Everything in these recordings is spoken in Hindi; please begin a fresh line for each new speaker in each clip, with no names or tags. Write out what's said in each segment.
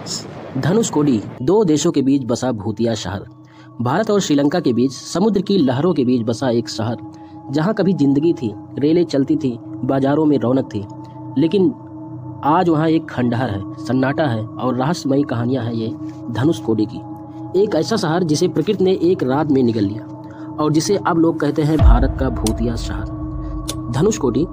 धनुषकोडी दो देशों के बीच बसा भूतिया शहर। भारत और श्रीलंका के बीच समुद्र की लहरों के बीच बसा एक शहर, जहां कभी जिंदगी थी, रेलें चलती थी, बाजारों में रौनक थी, लेकिन आज वहां एक खंडहर है, सन्नाटा है और रहस्यमयी कहानियां हैं ये धनुषकोडी की। एक ऐसा शहर जिसे प्रकृति ने एक रात में निगल लिया और जिसे अब लोग कहते हैं भारत का भूतिया शहर। धनुषकोडी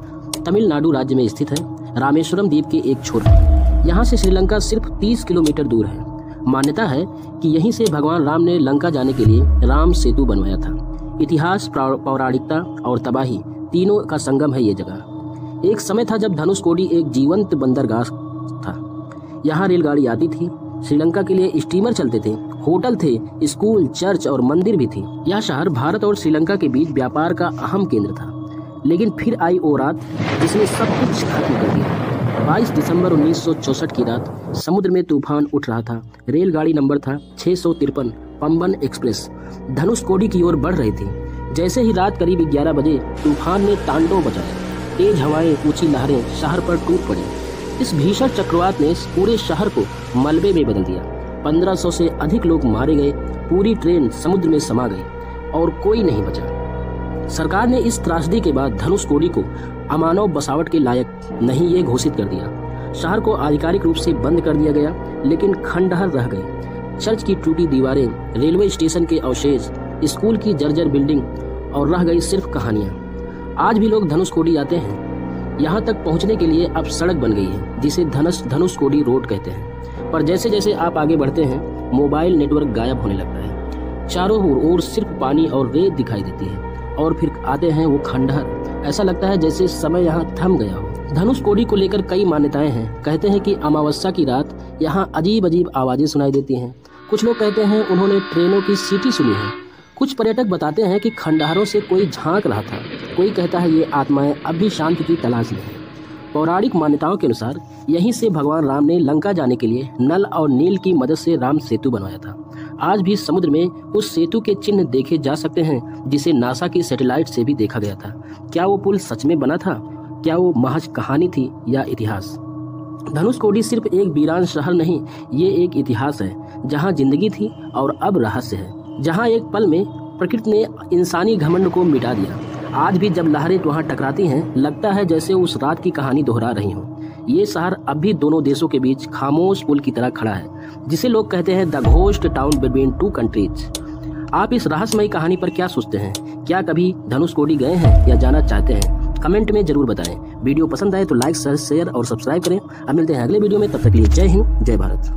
तमिलनाडु राज्य में स्थित है, रामेश्वरम द्वीप के एक छोर पर। यहाँ से श्रीलंका सिर्फ 30 किलोमीटर दूर है। मान्यता है कि यहीं से भगवान राम ने लंका जाने के लिए राम सेतु बनवाया था। इतिहास, पौराणिकता और तबाही तीनों का संगम है ये जगह। एक समय था जब धनुषकोडी एक जीवंत बंदरगाह था। यहाँ रेलगाड़ी आती थी, श्रीलंका के लिए स्टीमर चलते थे, होटल थे, स्कूल, चर्च और मंदिर भी थी। यह शहर भारत और श्रीलंका के बीच व्यापार का अहम केंद्र था। लेकिन फिर आई वो रात जिसने सब कुछ खत्म कर दिया। 22 दिसंबर 1964 की रात समुद्र में तूफान उठ रहा था। रेलगाड़ी नंबर था 653 पंबन एक्सप्रेस धनुषकोडी की ओर बढ़ रही थी। जैसे ही रात करीब 11 बजे तूफान ने तांडव बजाया। तेज हवाएं, ऊंची लहरें शहर पर टूट पड़ी। इस भीषण चक्रवात ने पूरे शहर को मलबे में बदल दिया। 1500 से अधिक लोग मारे गए, पूरी ट्रेन समुद्र में समा गई और कोई नहीं बचा। सरकार ने इस त्रासदी के बाद धनुषकोडी को अमानव बसावट के लायक नहीं ये घोषित कर दिया। शहर को आधिकारिक रूप से बंद कर दिया गया, लेकिन खंडहर रह गए। चर्च की टूटी दीवारें, रेलवे स्टेशन के अवशेष, स्कूल की जर्जर बिल्डिंग और रह गई सिर्फ कहानियां। आज भी लोग धनुषकोडी आते हैं। यहाँ तक पहुँचने के लिए अब सड़क बन गई है, जिसे धनुषकोडी रोड कहते हैं। पर जैसे जैसे आप आगे बढ़ते हैं, मोबाइल नेटवर्क गायब होने लगता है। चारों ओर सिर्फ पानी और रेत दिखाई देती है और फिर आते हैं वो खंडहर। ऐसा लगता है जैसे समय यहाँ थम गया हो। धनुषकोडी को लेकर कई मान्यताएं हैं। कहते हैं कि अमावस्या की रात यहाँ अजीब अजीब आवाजें सुनाई देती हैं। कुछ लोग कहते हैं उन्होंने ट्रेनों की सीटी सुनी है। कुछ पर्यटक बताते हैं कि खंडहरों से कोई झांक रहा था। कोई कहता है ये आत्माएं अब भी शांति की तलाश में हैं। पौराणिक मान्यताओं के अनुसार यहीं से भगवान राम ने लंका जाने के लिए नल और नील की मदद से राम सेतु बनवाया था। आज भी समुद्र में उस सेतु के चिन्ह देखे जा सकते हैं, जिसे नासा की सैटेलाइट से भी देखा गया था। क्या वो पुल सच में बना था? क्या वो महज कहानी थी या इतिहास? धनुषकोडी सिर्फ एक वीरान शहर नहीं, ये एक इतिहास है, जहाँ जिंदगी थी और अब रहस्य है। जहाँ एक पल में प्रकृति ने इंसानी घमंड को मिटा दिया। आज भी जब लहरें वहाँ टकराती हैं, लगता है जैसे उस रात की कहानी दोहरा रही हो। ये शहर अब भी दोनों देशों के बीच खामोश पुल की तरह खड़ा है, जिसे लोग कहते हैं the ghost town between two countries. आप इस रहस्यमयी कहानी पर क्या सोचते हैं? क्या कभी धनुषकोडी गए हैं या जाना चाहते हैं? कमेंट में जरूर बताएं। वीडियो पसंद आए तो लाइक, शेयर और सब्सक्राइब करें। अब मिलते हैं अगले वीडियो में, तब तक के लिए जय हिंद, जय भारत।